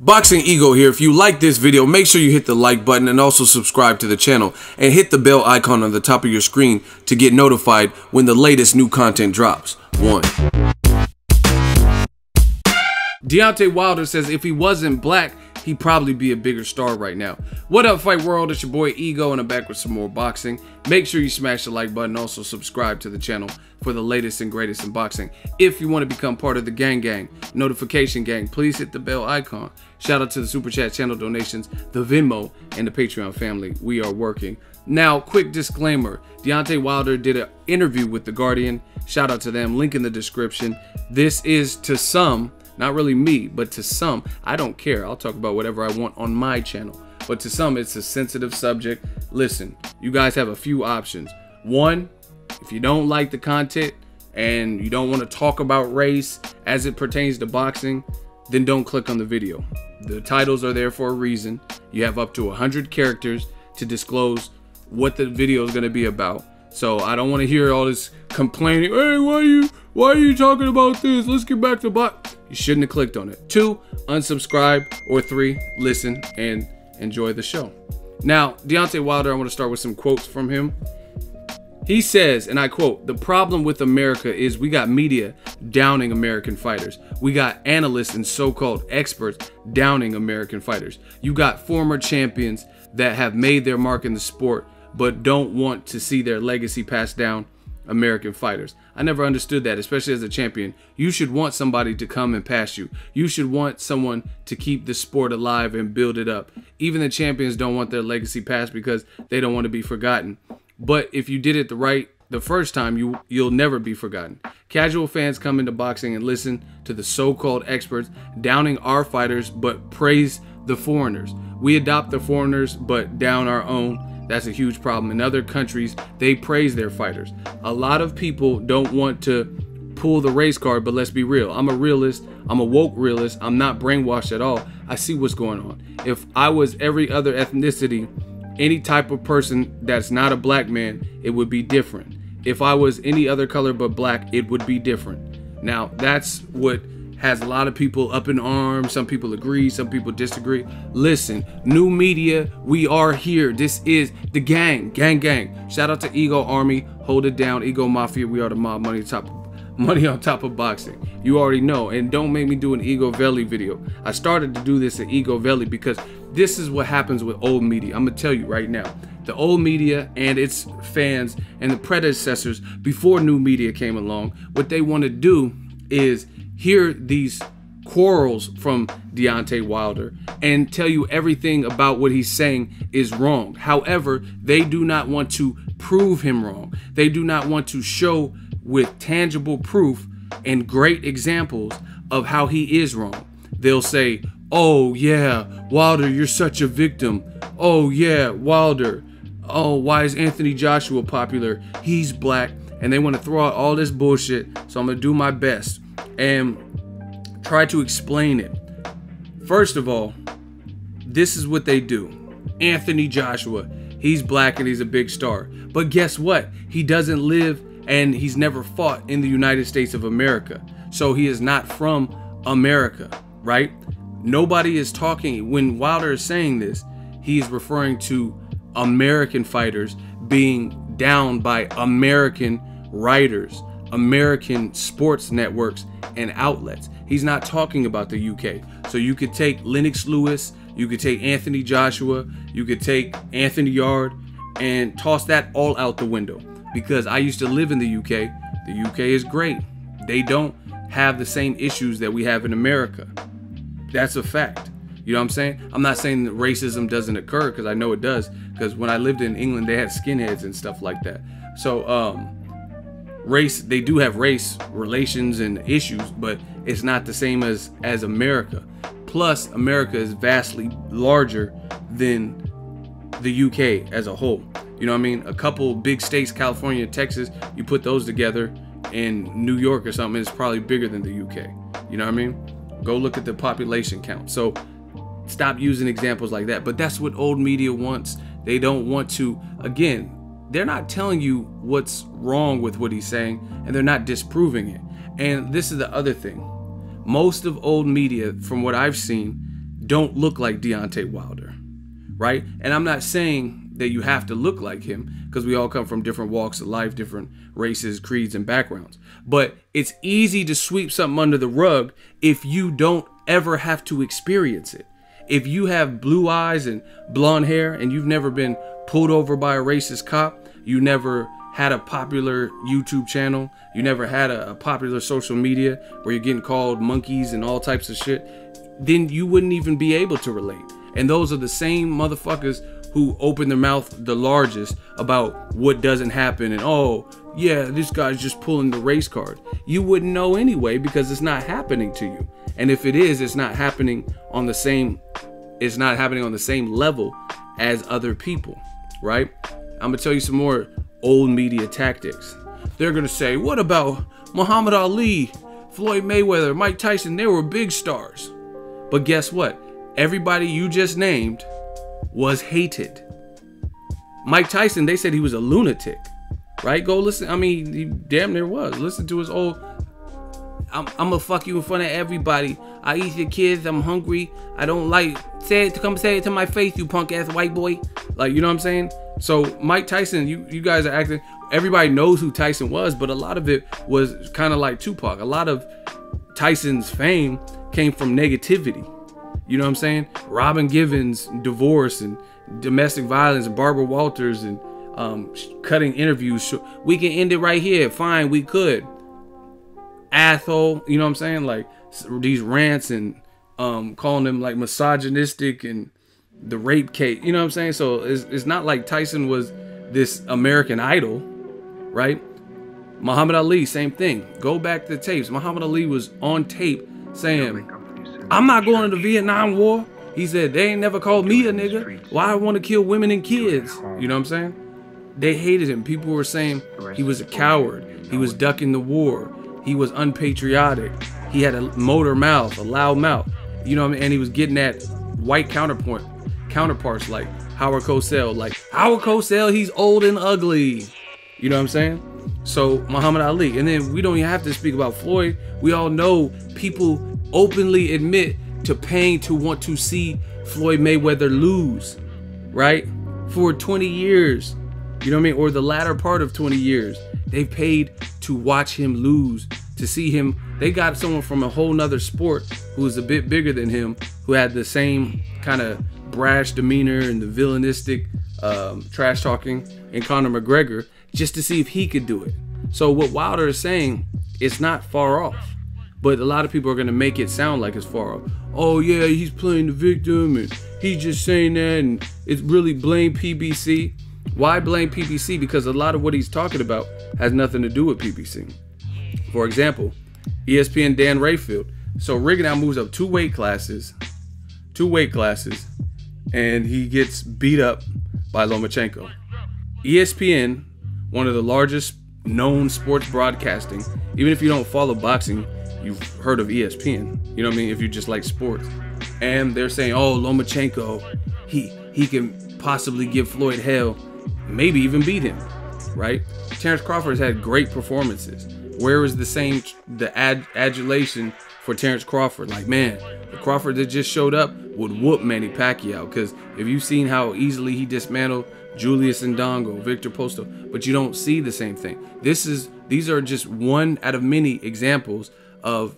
Boxing Ego here. If you like this video, make sure you hit the like button and also subscribe to the channel and hit the bell icon on the top of your screen to get notified when the latest new content drops. Deontay Wilder says if he wasn't black, he'd probably be a bigger star right now. What up, Fight World? It's your boy Ego, and I'm back with some more boxing. Make sure you smash the like button. Also subscribe to the channel for the latest and greatest in boxing. If you want to become part of the gang, notification gang, please hit the bell icon. Shout out to the Super Chat channel donations, the Venmo, and the Patreon family. We are working. Now, quick disclaimer. Deontay Wilder did an interview with The Guardian. Shout out to them. Link in the description. This is to some, not really me, but to some, I don't care. I'll talk about whatever I want on my channel. But to some, it's a sensitive subject. Listen, you guys have a few options. One, if you don't like the content and you don't want to talk about race as it pertains to boxing, then don't click on the video. The titles are there for a reason. You have up to 100 characters to disclose what the video is going to be about. So I don't want to hear all this complaining. Hey, why are you talking about this? Let's get back to box. You shouldn't have clicked on it. 2, unsubscribe, or 3, listen and enjoy the show. Now, Deontay Wilder, I want to start with some quotes from him. He says, and I quote, "The problem with America is we got media downing American fighters. We got analysts and so-called experts downing American fighters. You got former champions that have made their mark in the sport but don't want to see their legacy passed down American fighters." I never understood that, especially as a champion. You should want somebody to come and pass you. You should want someone to keep the sport alive and build it up. Even the champions don't want their legacy passed because they don't want to be forgotten. But if you did it the first time, you'll never be forgotten. Casual fans come into boxing and listen to the so-called experts downing our fighters but praise the foreigners. We adopt the foreigners but down our own. That's a huge problem. In other countries, they praise their fighters. A lot of people don't want to pull the race card, but let's be real. I'm a realist. I'm a woke realist. I'm not brainwashed at all. I see what's going on. If I was every other ethnicity, any type of person that's not a black man, it would be different. If I was any other color but black, it would be different. Now, that's what has a lot of people up in arms. Some people agree, some people disagree. Listen, new media, we are here. This is the gang. Shout out to Ego Army. Hold it down. Ego Mafia. We are the mob. Money on top of boxing. You already know. And don't make me do an Ego Valley video. I started to do this at Ego Valley because this is what happens with old media. I'm gonna tell you right now. The old media and its fans and the predecessors before new media came along, what they want to do is hear these quarrels from Deontay Wilder and tell you everything about what he's saying is wrong. However, they do not want to prove him wrong. They do not want to show with tangible proof and great examples of how he is wrong. They'll say, "Oh yeah, Wilder, you're such a victim. Oh yeah, Wilder. Oh, why is Anthony Joshua popular? He's black." And they want to throw out all this bullshit. So I'm going to do my best and try to explain it. First of all, this is what they do. Anthony Joshua, he's black and he's a big star. But guess what? He doesn't live and he's never fought in the United States of America. So he is not from America, right? Nobody is talking, when Wilder is saying this, he is referring to American fighters being down by American writers, American sports networks and outlets. He's not talking about the UK. So you could take Lennox Lewis, you could take Anthony Joshua, you could take Anthony Yard and toss that all out the window. Because I used to live in the UK. The UK is great. They don't have the same issues that we have in America. That's a fact. You know what I'm saying? I'm not saying that racism doesn't occur, because I know it does. Because when I lived in England, they had skinheads and stuff like that. So race, they do have race relations and issues, but it's not the same as America. Plus, America is vastly larger than the UK as a whole. You know what I mean? A couple big states, California, Texas, you put those together in New York or something, it's probably bigger than the UK. You know what I mean? Go look at the population count. So stop using examples like that. But that's what old media wants. They don't want to, again, they're not telling you what's wrong with what he's saying, and they're not disproving it. And this is the other thing. Most of old media, from what I've seen, don't look like Deontay Wilder, right? And I'm not saying that you have to look like him, because we all come from different walks of life, different races, creeds, and backgrounds. But it's easy to sweep something under the rug if you don't ever have to experience it. If you have blue eyes and blonde hair and you've never been pulled over by a racist cop, you never had a popular YouTube channel, you never had a popular social media where you're getting called monkeys and all types of shit, then you wouldn't even be able to relate. And those are the same motherfuckers who open their mouth the largest about what doesn't happen and, oh yeah, this guy's just pulling the race card. You wouldn't know anyway, because it's not happening to you. And if it is, it's not happening on the same level as other people, right? I'm gonna tell you some more old media tactics. They're gonna say, what about Muhammad Ali, Floyd Mayweather, Mike Tyson? They were big stars. But guess what? Everybody you just named was hated. Mike Tyson, they said he was a lunatic, right? Go listen. I mean, he damn near was. Listen to his old, I'm gonna fuck you in front of everybody. I eat your kids. I'm hungry. I don't like, come say it to my face, you punk ass white boy. Like, you know what I'm saying? So Mike Tyson, you guys are acting, everybody knows who Tyson was, but a lot of it was kind of like Tupac. A lot of Tyson's fame came from negativity. You know what I'm saying? Robin Givens, divorce and domestic violence, and Barbara Walters, and cutting interviews. We can end it right here. Fine, we could. Asshole, you know what I'm saying? Like these rants and calling them like misogynistic and the rape case. You know what I'm saying? So it's not like Tyson was this American Idol, right? Muhammad Ali, same thing. Go back to the tapes. Muhammad Ali was on tape saying, I'm not going to the Vietnam War. He said, they ain't never called me a nigga. Why I want to kill women and kids? You know what I'm saying? They hated him. People were saying he was a coward. He was ducking the war. He was unpatriotic. He had a motor mouth, a loud mouth. You know what I mean? And he was getting at white counterparts like Howard Cosell. Like, Howard Cosell, he's old and ugly. You know what I'm saying? So, Muhammad Ali. And then we don't even have to speak about Floyd. We all know people openly admit to paying to want to see Floyd Mayweather lose, right? For 20 years, you know what I mean? Or the latter part of 20 years, they paid to watch him lose, to see him. They got someone from a whole nother sport who was a bit bigger than him, who had the same kind of brash demeanor and the villainistic trash talking in Conor McGregor, just to see if he could do it. So what Wilder is saying, it's not far off. But a lot of people are going to make it sound like it's far off. Oh, yeah, he's playing the victim and he's just saying that, and it's really blame PBC. Why blame PBC? Because a lot of what he's talking about has nothing to do with PBC. For example, ESPN Dan Rayfield. So Rigondeaux moves up two weight classes, and he gets beat up by Lomachenko. ESPN, one of the largest known sports broadcasting, even if you don't follow boxing, you've heard of ESPN, you know what I mean, if you just like sports. And they're saying, oh, Lomachenko, he can possibly give Floyd hell, maybe even beat him, right? Terrence Crawford has had great performances. Where is the adulation for Terrence Crawford? Like, man, the Crawford that just showed up would whoop Manny Pacquiao, because if you've seen how easily he dismantled Julius Ndongo, Victor Posto, but you don't see the same thing. These are just one out of many examples of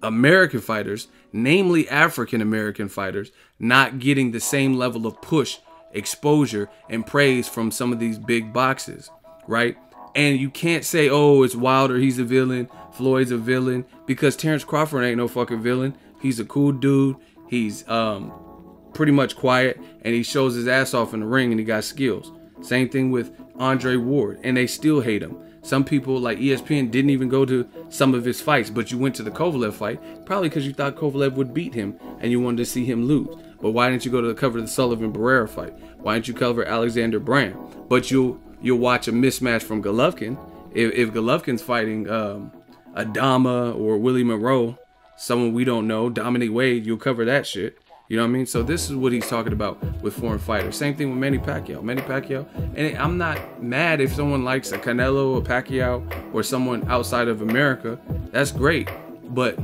American fighters, namely African American fighters, not getting the same level of push, exposure, and praise from some of these big boxes, right? And you can't say, oh, it's Wilder, he's a villain, Floyd's a villain, because Terrence Crawford ain't no fucking villain. He's a cool dude. He's pretty much quiet, and he shows his ass off in the ring, and he got skills. Same thing with Andre Ward, and they still hate him. Some people like ESPN didn't even go to some of his fights, but you went to the Kovalev fight probably because you thought Kovalev would beat him and you wanted to see him lose. But why didn't you go to the cover of the Sullivan Barrera fight? Why didn't you cover Alexander Brand? But you'll watch a mismatch from Golovkin. If Golovkin's fighting Adama or Willie Monroe, someone we don't know, Dominic Wade, you'll cover that shit. You know what I mean? So this is what he's talking about with foreign fighters. Same thing with Manny Pacquiao. And I'm not mad if someone likes a Canelo, a Pacquiao, or someone outside of America. That's great. But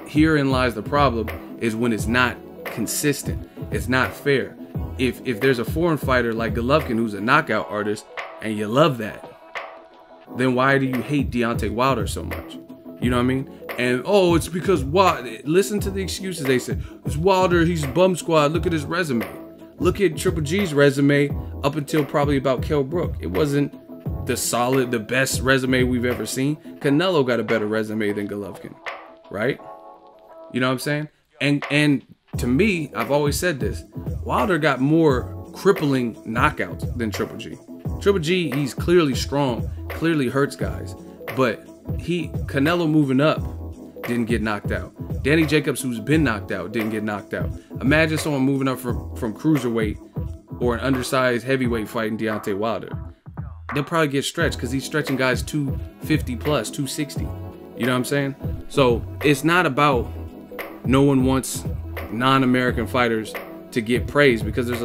herein lies the problem, is when it's not consistent. It's not fair. If there's a foreign fighter like Golovkin who's a knockout artist and you love that, then why do you hate Deontay Wilder so much? You know what I mean? And oh, it's because listen to the excuses they say. It's Wilder, he's bum squad. Look at his resume. Look at Triple G's resume up until probably about Kell Brook. It wasn't the best resume we've ever seen. Canelo got a better resume than Golovkin, right? You know what I'm saying? And to me, I've always said this, Wilder got more crippling knockouts than Triple G. Triple G, he's clearly strong, clearly hurts guys, but Canelo moving up didn't get knocked out. Danny Jacobs, who's been knocked out, didn't get knocked out. Imagine someone moving up from cruiserweight or an undersized heavyweight fighting Deontay Wilder. They'll probably get stretched because he's stretching guys 250 plus, 260. You know what I'm saying? So it's not about no one wants non-American fighters to get praised, because there's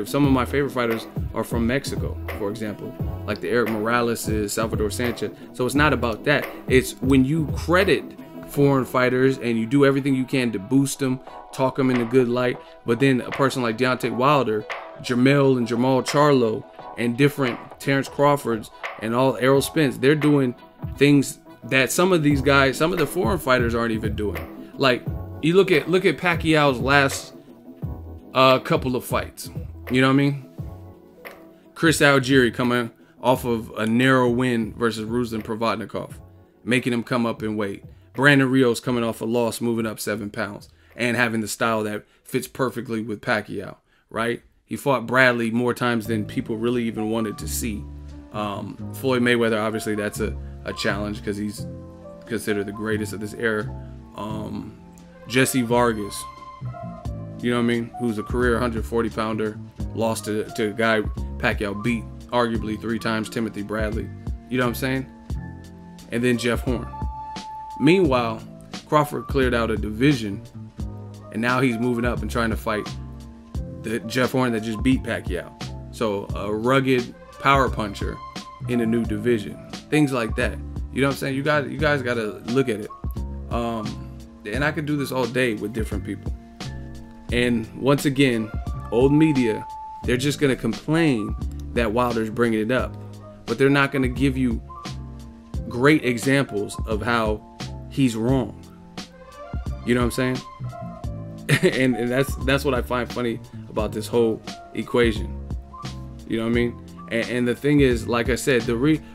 some of my favorite fighters are from Mexico, for example, like the Eric Morales, Salvador Sanchez. So it's not about that. It's when you credit foreign fighters and you do everything you can to boost them, talk them in a good light, but then a person like Deontay Wilder, Jermell and Jamal Charlo, and different Terrence Crawfords and all Errol Spence, they're doing things that some of these guys, some of the foreign fighters aren't even doing. Like you look at Pacquiao's last couple of fights. You know what I mean? Chris Algieri coming off of a narrow win versus Ruslan Provodnikov, making him come up in weight. Brandon Rios coming off a loss, moving up 7 pounds and having the style that fits perfectly with Pacquiao, right? He fought Bradley more times than people really even wanted to see. Floyd Mayweather, obviously that's a challenge because he's considered the greatest of this era. Jesse Vargas, you know what I mean, who's a career 140 pounder, lost to a guy Pacquiao beat arguably 3 times, Timothy Bradley. You know what I'm saying? And then Jeff Horn. Meanwhile, Crawford cleared out a division, and now he's moving up and trying to fight the Jeff Horn that just beat Pacquiao. So a rugged power puncher in a new division. Things like that. You know what I'm saying? You guys got to look at it. And I could do this all day with different people. And once again, old media, they're just going to complain that Wilder's bringing it up, but they're not going to give you great examples of how he's wrong. You know what I'm saying? and that's what I find funny about this whole equation. You know what I mean? And the thing is, like I said,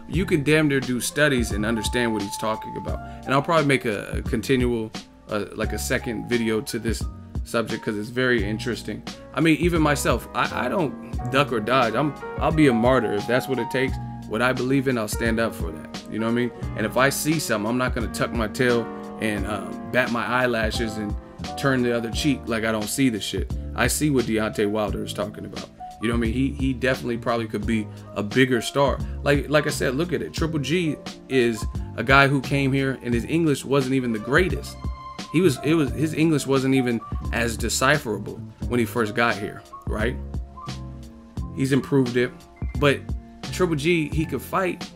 you can damn near do studies and understand what he's talking about. And I'll probably make a continual, like a second video to this subject because it's very interesting. I mean, even myself, I don't duck or dodge. I'll be a martyr if that's what it takes. What I believe in, I'll stand up for that. You know what I mean? And if I see something, I'm not gonna tuck my tail and bat my eyelashes and turn the other cheek like I don't see the shit. I see what Deontay Wilder is talking about. You know what I mean? He definitely probably could be a bigger star. Like I said, look at it. Triple G is a guy who came here and his English wasn't even the greatest. His English wasn't even as decipherable when he first got here, right? He's improved it, but Triple G, he could fight,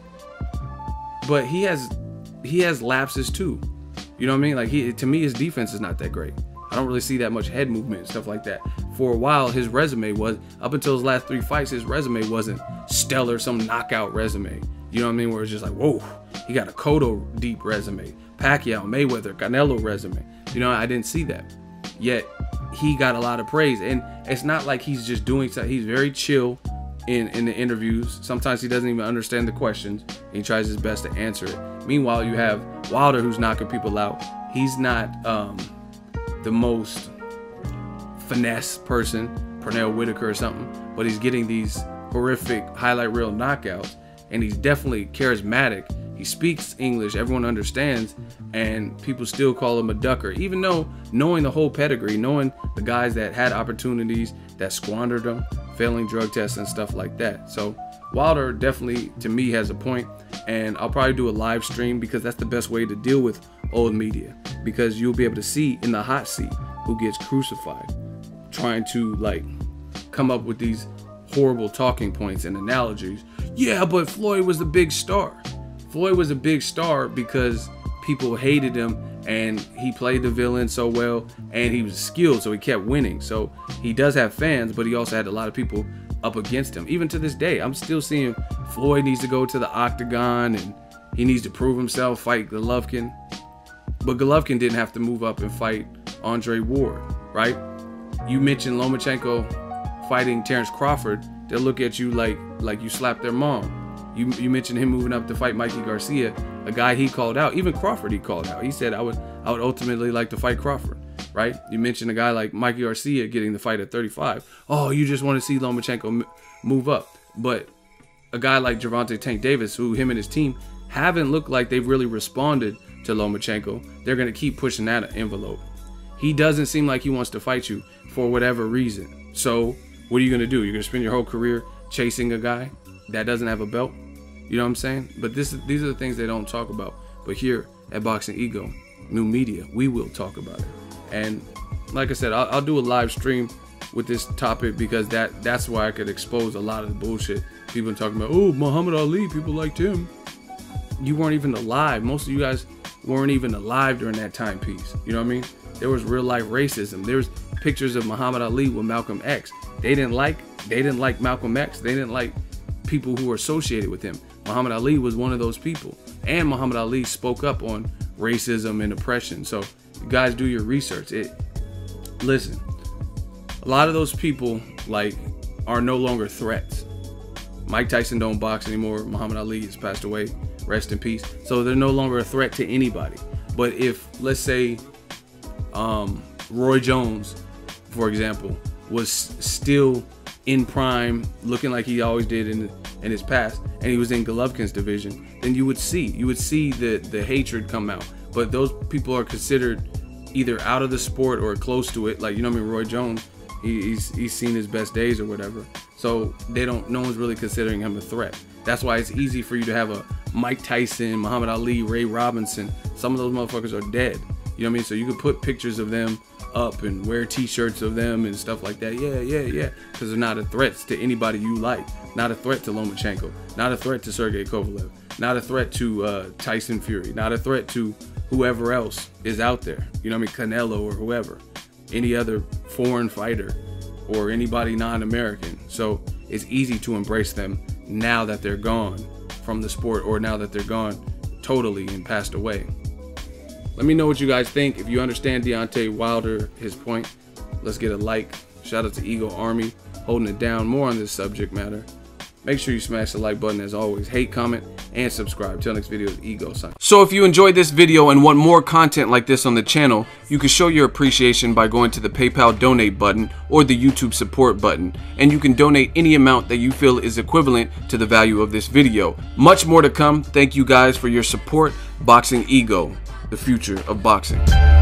but he has lapses too. You know what I mean? Like to me, his defense is not that great. I don't really see that much head movement and stuff like that. For a while, his resume was, up until his last 3 fights, his resume wasn't stellar, some knockout resume. You know what I mean? Where it's just like, whoa, he got a Cotto deep resume. Pacquiao, Mayweather, Canelo resume. You know, I didn't see that. Yet, he got a lot of praise. And it's not like he's just doing something. He's very chill in the interviews. Sometimes he doesn't even understand the questions. And he tries his best to answer it. Meanwhile, you have Wilder who's knocking people out. He's not the most finesse person, Pernell Whitaker or something, but he's getting these horrific highlight reel knockouts, and he's definitely charismatic. He speaks English, everyone understands, and people still call him a ducker, even though knowing the whole pedigree, knowing the guys that had opportunities that squandered them, failing drug tests and stuff like that. So Wilder definitely, to me, has a point, and I'll probably do a live stream because that's the best way to deal with old media, because you'll be able to see in the hot seat who gets crucified, trying to like come up with these horrible talking points and analogies. Yeah, but Floyd was a big star. Floyd was a big star because people hated him and he played the villain so well, and he was skilled, so he kept winning. So he does have fans, but he also had a lot of people up against him. Even to this day, I'm still seeing Floyd needs to go to the octagon, and he needs to prove himself, fight Golovkin. But Golovkin didn't have to move up and fight Andre Ward, right? You mentioned Lomachenko fighting Terrence Crawford, they'll look at you like you slapped their mom. You mentioned him moving up to fight Mikey Garcia, a guy he called out. Even Crawford he called out. He said, I would ultimately like to fight Crawford, right? You mentioned a guy like Mikey Garcia getting the fight at 35. Oh, you just want to see Lomachenko move up. But a guy like Gervonta Tank Davis, who him and his team haven't looked like they've really responded to Lomachenko, they're going to keep pushing that envelope. He doesn't seem like he wants to fight you for whatever reason. So what are you going to do? You're going to spend your whole career chasing a guy that doesn't have a belt? You know what I'm saying? But these are the things they don't talk about. But here at Boxing Ego, new media, we will talk about it. And like I said, I'll do a live stream with this topic, because that's why I could expose a lot of the bullshit people are talking about. Oh, Muhammad Ali, people liked him. You weren't even alive. Most of you guys weren't even alive during that timepiece. You know what I mean? There was real life racism. There was pictures of Muhammad Ali with Malcolm X. They didn't like Malcolm X. They didn't like people who were associated with him. Muhammad Ali was one of those people, and Muhammad Ali spoke up on racism and oppression. So you guys do your research. Listen, a lot of those people are no longer threats. Mike Tyson don't box anymore. Muhammad Ali has passed away, rest in peace. So they're no longer a threat to anybody. But if, let's say, Roy Jones, for example, was still in prime, looking like he always did in his past, and he was in Golovkin's division, then you would see the hatred come out. But those people are considered either out of the sport or close to it. Like, you know what I mean? Roy Jones, he's seen his best days or whatever. So no one's really considering him a threat. That's why it's easy for you to have a Mike Tyson, Muhammad Ali, Ray Robinson. Some of those motherfuckers are dead. You know what I mean? So you could put pictures of them up and wear t-shirts of them and stuff like that. Yeah. Because they're not a threat to anybody you like. Not a threat to Lomachenko. Not a threat to Sergey Kovalev. Not a threat to Tyson Fury. Not a threat to whoever else is out there. You know what I mean? Canelo or whoever. Any other foreign fighter or anybody non-American. So it's easy to embrace them now that they're gone from the sport, or now that they're gone totally and passed away. Let me know what you guys think. If you understand Deontay Wilder, his point, let's get a like. Shout out to Ego Army, holding it down more on this subject matter. Make sure you smash the like button as always. Hate, comment, and subscribe. Till next video, Ego sign. So if you enjoyed this video and want more content like this on the channel, you can show your appreciation by going to the PayPal donate button or the YouTube support button. And you can donate any amount that you feel is equivalent to the value of this video. Much more to come. Thank you guys for your support. Boxing Ego, the future of boxing.